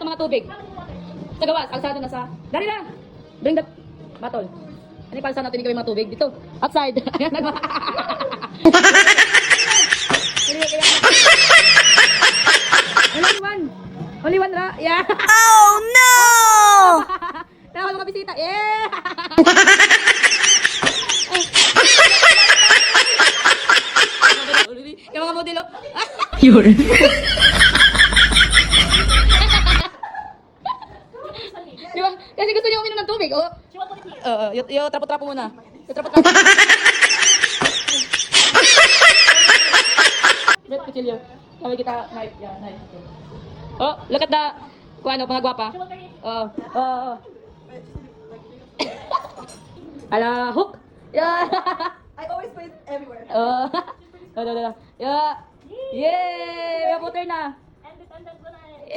ng mga tubig. Sa gawas, alsado na sa... Dari na! Bring the bottle. Ano yung palsa natin yung mga tubig? Dito. Outside. Ayan, nagma... Only one ra. Yeah. Oh no! Tawag mga bisita. Yeah. Yung mga modelo. Yun. Di ba? Kasi gusto niya uminom ng tubig. Oh. Yung trapo-trapo muna. Yung trapo-trapo. Brett, kuchilyo. Kami kita knife. Yeah, knife. Oh, look at the... Kung ano, mga gwapa. Oh. Ala, hook. Yeah. I always put it everywhere. Yeah. Yay! May puter na. And ko na eh.